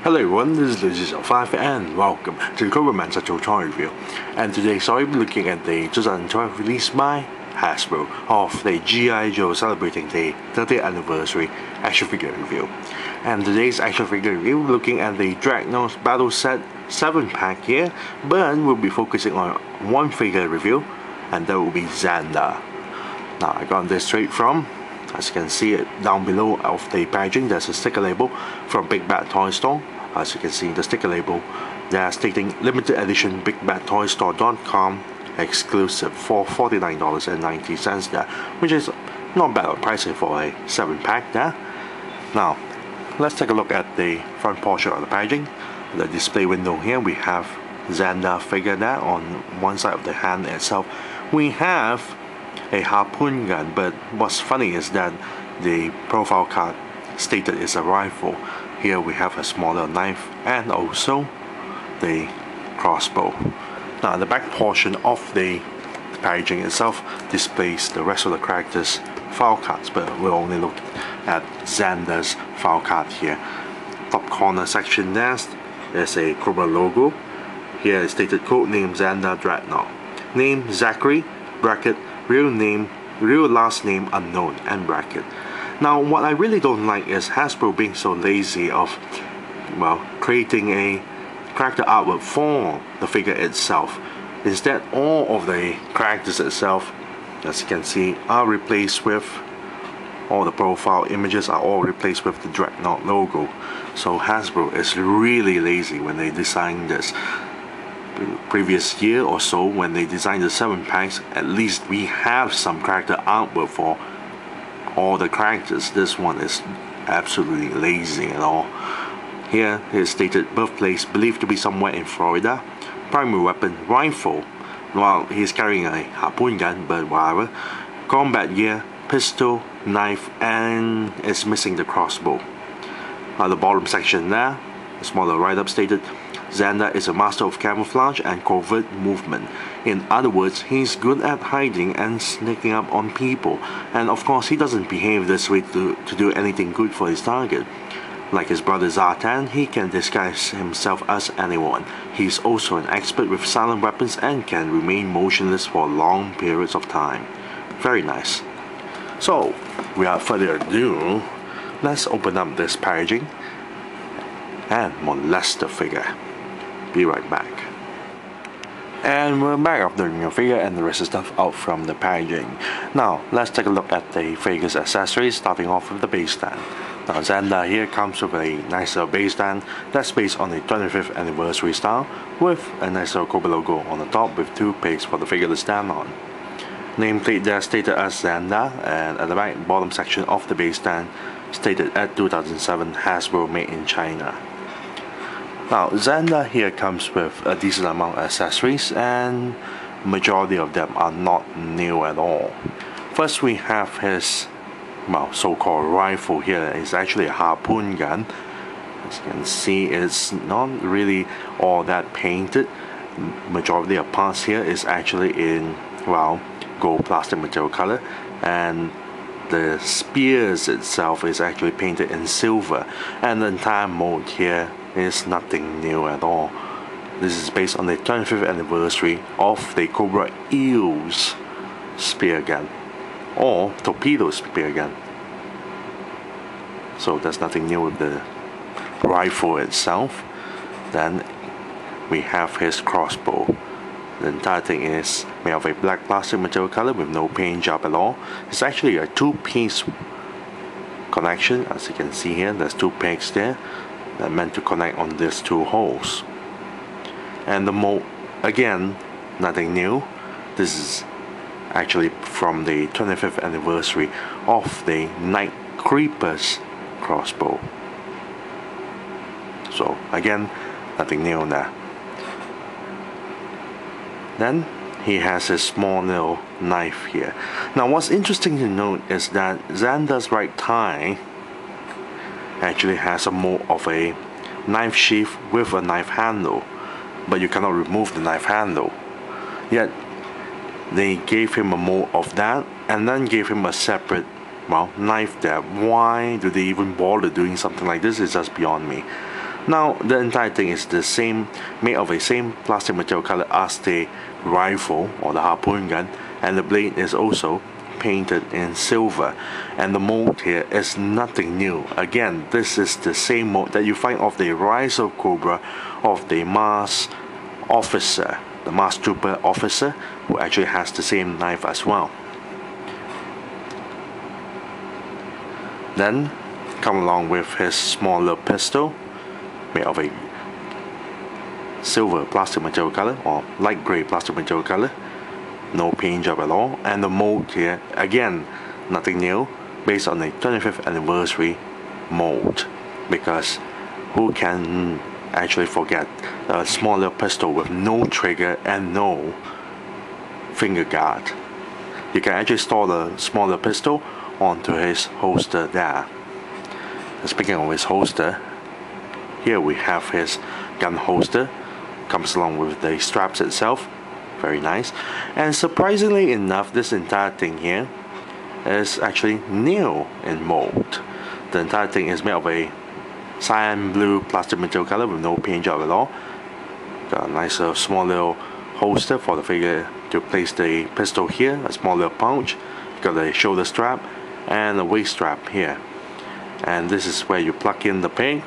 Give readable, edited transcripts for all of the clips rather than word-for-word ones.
Hello everyone, this is Lucy05 and welcome to the Cobra Satchel Toy Review. And today so I'll be looking at the 2012 release by Hasbro of the G.I. Joe celebrating the 30th anniversary action figure review. And today's action figure review, we're looking at the Dreadnok Battle Set 7-pack here, but we'll be focusing on one figure review, and that will be Zandar. Now I got this straight from, as you can see it down below of the packaging, there's a sticker label from Big Bad Toy Store. As you can see the sticker label, they are stating limited edition bigbadtoystore.com exclusive for $49.90 there, which is not bad pricing for a 7-pack there. Now let's take a look at the front portion of the packaging. The display window here, we have Zandar figure there on one side of the hand itself. We have a harpoon gun, but what's funny is that the profile card stated it's a rifle. Here we have a smaller knife and also the crossbow. Now the back portion of the packaging itself displays the rest of the characters' file cards, but we'll only look at Zandar's file card here. Top corner section there is a Cobra logo. Here is stated codename Zandar Dreadnok. Name Zachary, bracket, real name, real last name unknown, and bracket. Now what I really don't like is Hasbro being so lazy of, well, creating a character artwork for the figure itself. Instead, all of the characters itself, as you can see, are replaced with, all the profile images are all replaced with the Dreadnok logo. So Hasbro is really lazy when they designed this. Previous year or so, when they designed the 7-packs, at least we have some character artwork for all the characters. This one is absolutely lazy at all. Here is stated birthplace believed to be somewhere in Florida. Primary weapon rifle. Well, he's carrying a harpoon gun, but whatever. Combat gear, pistol, knife, and it's missing the crossbow. At the bottom section there, the smaller write-up stated Zandar is a master of camouflage and covert movement. In other words, he's good at hiding and sneaking up on people. And of course, he doesn't behave this way to do anything good for his target. Like his brother Zartan, he can disguise himself as anyone. He's also an expert with silent weapons and can remain motionless for long periods of time. Very nice. So, without further ado, let's open up this packaging and molest the figure. Be right back. And we're back after the figure and the rest of stuff out from the packaging. Now let's take a look at the figure's accessories, starting off with the base stand. Now Zandar here comes with a nice little base stand that's based on the 25th anniversary style, with a nice little Cobra logo on the top with two pegs for the figure to stand on. Nameplate there stated as Zandar, and at the back bottom section of the base stand stated at 2007 Hasbro made in China. Now Zandar here comes with a decent amount of accessories, and majority of them are not new at all. First we have his, well, so-called rifle here. It's actually a harpoon gun. As you can see, it's not really all that painted. Majority of parts here is actually in, well, gold plastic material color, and the spears itself is actually painted in silver, and the entire mold here is nothing new at all. This is based on the 25th anniversary of the Cobra Eels spear gun, or torpedo spear gun. So there's nothing new with the rifle itself. Then we have his crossbow. The entire thing is made of a black plastic material color with no paint job at all. It's actually a two-piece connection. As you can see here, there's two pegs there that meant to connect on these two holes. And the mold, again, nothing new. This is actually from the 25th anniversary of the Night Creepers crossbow. So again, nothing new on that. Then he has a small little knife here. Now what's interesting to note is that Zandar's right thigh actually has a mold of a knife sheath with a knife handle, but you cannot remove the knife handle. Yet they gave him a mold of that and then gave him a separate, well, knife there. Why do they even bother doing something like this is just beyond me. Now the entire thing is the same, made of the same plastic material color as the rifle or the harpoon gun, and the blade is also painted in silver, and the mold here is nothing new. Again, this is the same mold that you find of the Rise of Cobra of the Mars officer, the Mars Trooper officer, who actually has the same knife as well. Then come along with his smaller pistol, made of a silver plastic material color or light gray plastic material color. No paint job at all, and the mold here, again, nothing new, based on the 25th anniversary mold, because who can actually forget a smaller pistol with no trigger and no finger guard? You can actually store the smaller pistol onto his holster there. And speaking of his holster, here we have his gun holster, comes along with the straps itself. Very nice, and surprisingly enough, this entire thing here is actually new in mold. The entire thing is made of a cyan blue plastic material color with no paint job at all. Got a nice small little holster for the figure to place the pistol here, a small little pouch. Got a shoulder strap and a waist strap here, and this is where you plug in the peg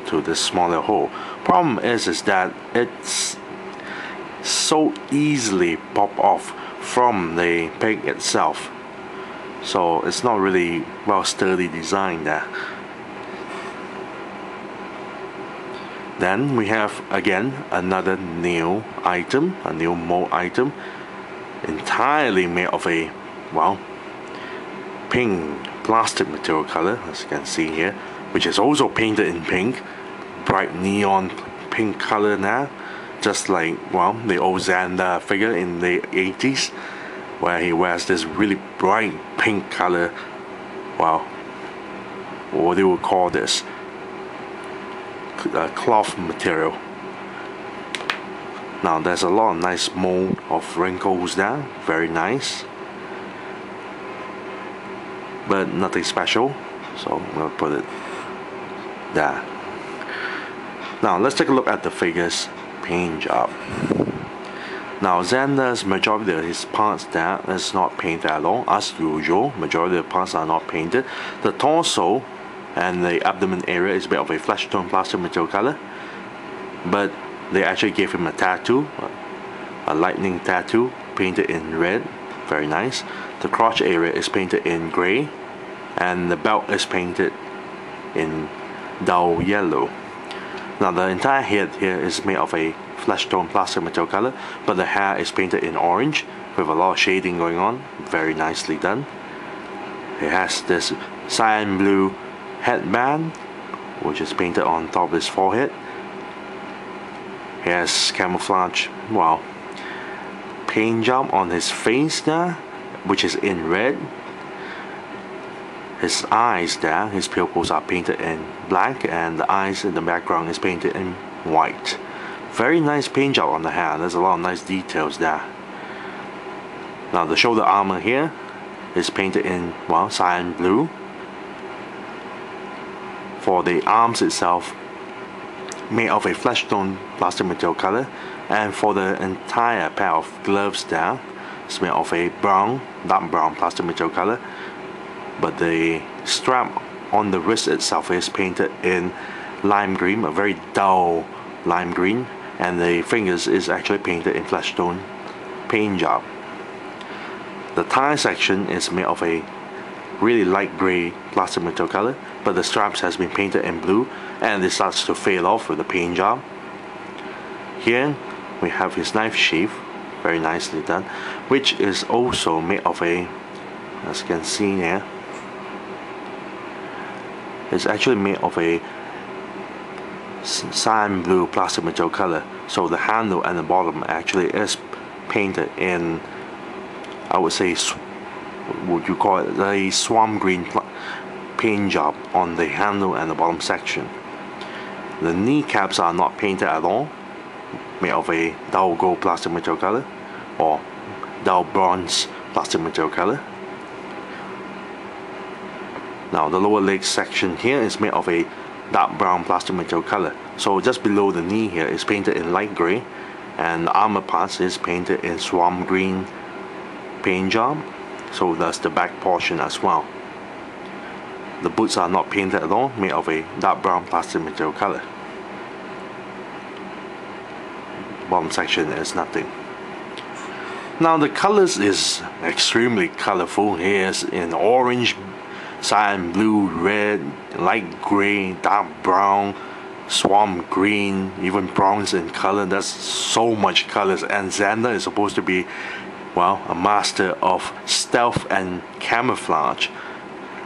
to this smaller hole. Problem is that it's so easily pop off from the peg itself, so it's not really well sturdy design there. Then we have again another new item, a new mold item, entirely made of a, well, pink plastic material color, as you can see here, which is also painted in pink, bright neon pink color now, just like, well, the old Zandar figure in the 80s, where he wears this really bright pink color, well, what they would call this, cloth material. Now there's a lot of nice mold of wrinkles there, very nice, but nothing special, so I'm gonna put it there. Now let's take a look at the figure's paint job. Now Zandar's majority of his parts there is not painted at all, as usual. Majority of the parts are not painted. The torso and the abdomen area is made of a flesh tone plastic material color, but they actually gave him a tattoo, a lightning tattoo painted in red, very nice. The crotch area is painted in gray, and the belt is painted in dull yellow. Now the entire head here is made of a flesh tone plastic material color, but the hair is painted in orange with a lot of shading going on, very nicely done. It has this cyan blue headband, which is painted on top of his forehead. He has camouflage, well, paint job on his face there, which is in red. His eyes there, his pupils are painted in black, and the eyes in the background is painted in white. Very nice paint job on the hair, there's a lot of nice details there. Now the shoulder armor here is painted in, well, cyan blue. For the arms itself, made of a flesh tone plastic material color, and for the entire pair of gloves there, it's made of a brown, dark brown plastic material color, but the strap on the wrist itself is painted in lime green, a very dull lime green, and the fingers is actually painted in flesh tone paint job. The thigh section is made of a really light gray plastic material color, but the straps has been painted in blue, and it starts to fade off with the paint job. Here we have his knife sheath, very nicely done, which is also made of a, as you can see here, it's actually made of a cyan blue plastic material color, so the handle and the bottom actually is painted in, I would say, would you call it a swamp green paint job on the handle and the bottom section. The kneecaps are not painted at all, made of a dull gold plastic material color or dull bronze plastic material color. Now the lower leg section here is made of a dark brown plastic material color. So just below the knee here is painted in light gray, and the armor parts is painted in swamp green paint job. So that's the back portion as well. The boots are not painted at all, made of a dark brown plastic material color. Bottom section is nothing. Now the colors is extremely colorful. Here's in orange, cyan blue, red, light gray, dark brown, swamp green, even bronze in color. That's so much colors, and Zandar is supposed to be, well, a master of stealth and camouflage.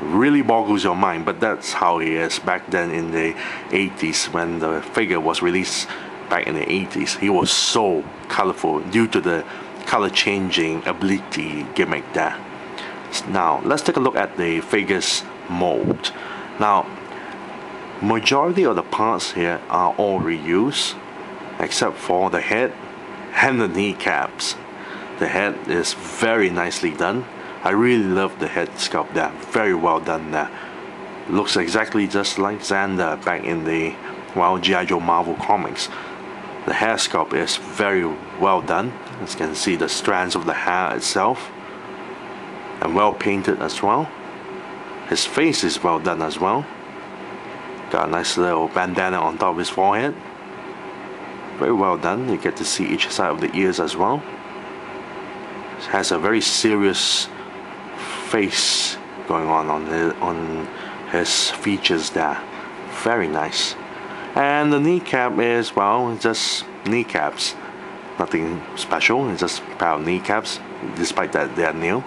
Really boggles your mind, but that's how he is back then in the 80s when the figure was released back in the 80s. He was so colorful due to the color changing ability gimmick there. Now let's take a look at the figure's mold. Now majority of the parts here are all reused except for the head and the kneecaps. The head is very nicely done. I really love the head sculpt there. Very well done there. Looks exactly just like Zandar back in the, well, G.I. Joe Marvel comics. The hair sculpt is very well done. As you can see, the strands of the hair itself, and well painted as well. His face is well done as well. Got a nice little bandana on top of his forehead. Very well done. You get to see each side of the ears as well. Has a very serious face going on his features there. Very nice. And the kneecap is, well, just kneecaps. Nothing special. It's just a pair of kneecaps, despite that they're new.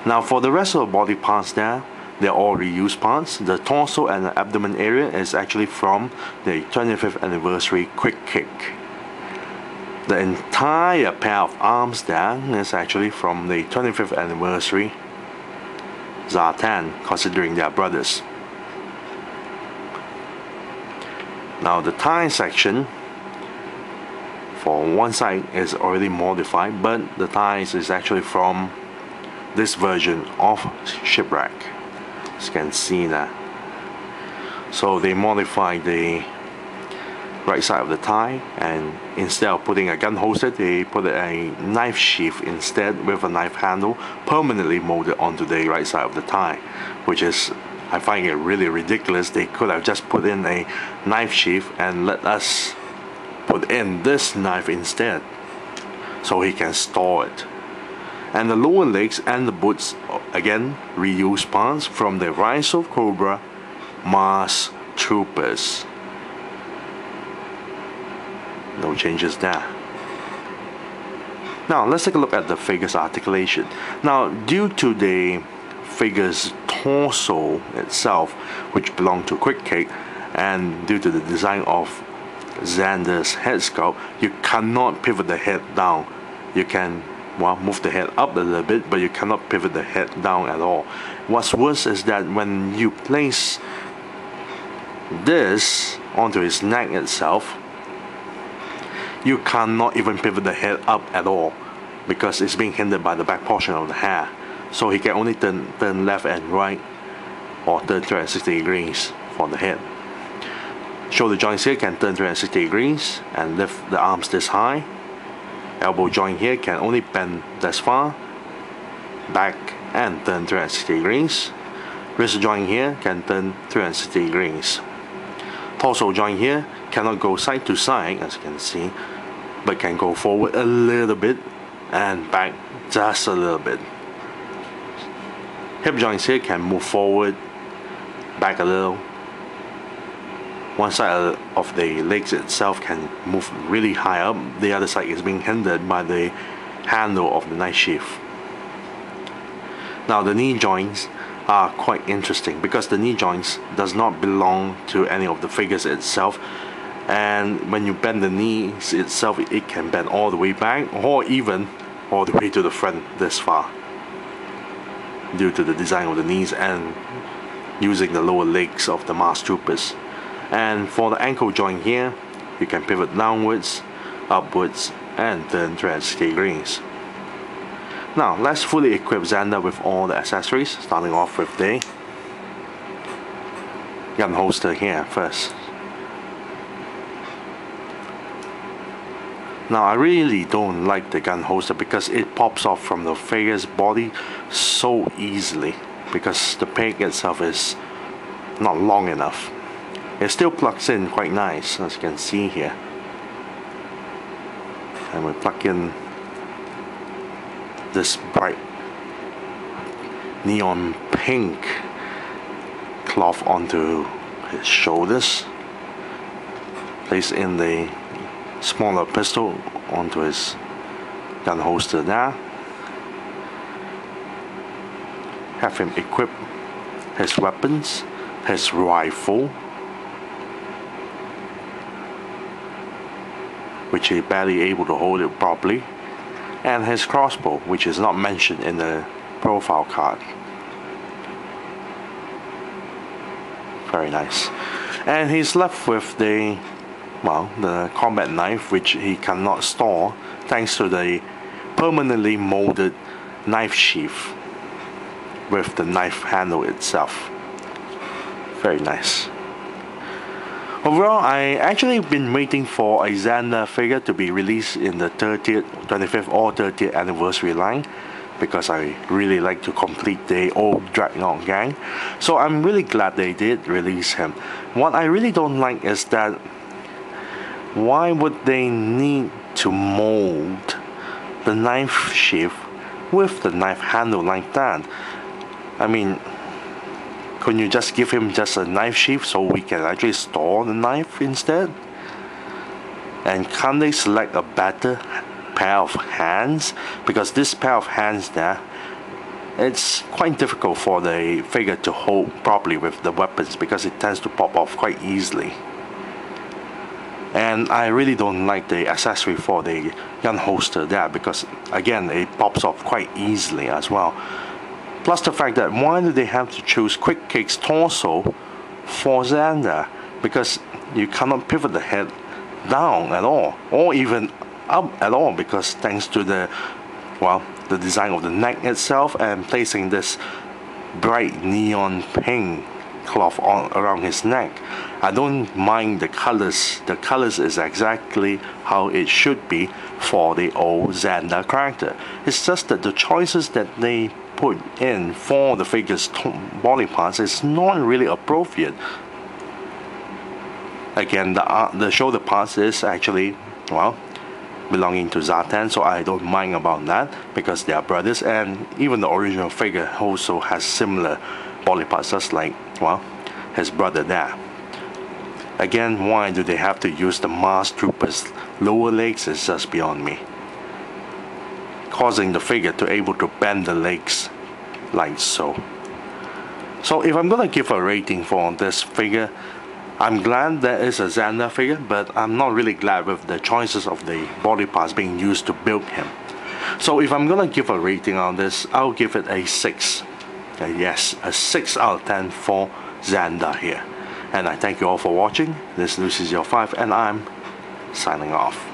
Now for the rest of the body parts there, they're all reused parts. The torso and the abdomen area is actually from the 25th anniversary Quick Kick. The entire pair of arms there is actually from the 25th anniversary Zartan, considering they are brothers. Now the thigh section for one side is already modified, but the thighs is actually from this version of Shipwreck, as you can see that. So they modified the right side of the thigh, and instead of putting a gun holster, they put a knife sheath instead with a knife handle permanently molded onto the right side of the thigh, which is, I find it really ridiculous. They could have just put in a knife sheath and let us put in this knife instead, so he can store it. And the lower legs and the boots, again, reused parts from the Rise of Cobra Mars Troopers. No changes there. Now let's take a look at the figure's articulation. Now due to the figure's torso itself, which belonged to Quick Kick, and due to the design of Zandar's head sculpt, you cannot pivot the head down. You can, well, move the head up a little bit, but you cannot pivot the head down at all. What's worse is that when you place this onto his neck itself, you cannot even pivot the head up at all because it's being hindered by the back portion of the hair. So he can only turn left and right, or turn 360 degrees for the head. Shoulder joints here can turn 360 degrees and lift the arms this high. Elbow joint here can only bend this far, back and turn 360 degrees. Wrist joint here can turn 360 degrees. Torso joint here cannot go side to side, as you can see, but can go forward a little bit and back just a little bit. Hip joints here can move forward, back a little. One side of the legs itself can move really high up. The other side is being hindered by the handle of the knife sheath. Now the knee joints are quite interesting because the knee joints does not belong to any of the figures itself, and when you bend the knees itself, it can bend all the way back or even all the way to the front this far, due to the design of the knees and using the lower legs of the Mars Troopers. And for the ankle joint here, you can pivot downwards, upwards, and turn 360 degrees. Now let's fully equip Zandar with all the accessories, starting off with the gun holster here first. Now I really don't like the gun holster because it pops off from the figure's body so easily, because the peg itself is not long enough. It still plugs in quite nice, as you can see here. And we plug in this bright neon pink cloth onto his shoulders. Place in the smaller pistol onto his gun holster there. Have him equip his weapons, his rifle, which he barely able to hold it properly, and his crossbow, which is not mentioned in the profile card. Very nice. And he's left with the combat knife, which he cannot store thanks to the permanently molded knife sheath with the knife handle itself. Very nice. Overall, I actually been waiting for a Zandar figure to be released in the 30th, 25th or 30th anniversary line, because I really like to complete the old Dreadnok gang. So I'm really glad they did release him. What I really don't like is that why would they need to mold the knife sheath with the knife handle like that? I mean, couldn't you just give him just a knife sheath so we can actually store the knife instead? And can't they select a better pair of hands? Because this pair of hands there, it's quite difficult for the figure to hold properly with the weapons because it tends to pop off quite easily. And I really don't like the accessory for the gun holster there, because again it pops off quite easily as well. Plus the fact that why do they have to choose Quick Kick's torso for Zandar? Because you cannot pivot the head down at all, or even up at all, because thanks to the design of the neck itself and placing this bright neon pink cloth around his neck. I don't mind the colors. The colors is exactly how it should be for the old Zandar character. It's just that the choices that they put in for the figure's body parts is not really appropriate. Again, the shoulder parts is actually, belonging to Zartan, so I don't mind about that because they are brothers, and even the original figure also has similar body parts, just like, his brother there. Again, why do they have to use the Mars Trooper's lower legs is just beyond me, causing the figure to able to bend the legs like so. So if I'm gonna give a rating for this figure, I'm glad there is a Zandar figure, but I'm not really glad with the choices of the body parts being used to build him. So if I'm gonna give a rating on this, I'll give it a 6. Yes, a 6 out of 10 for Zandar here. And I thank you all for watching. This is Lucy05, and I'm signing off.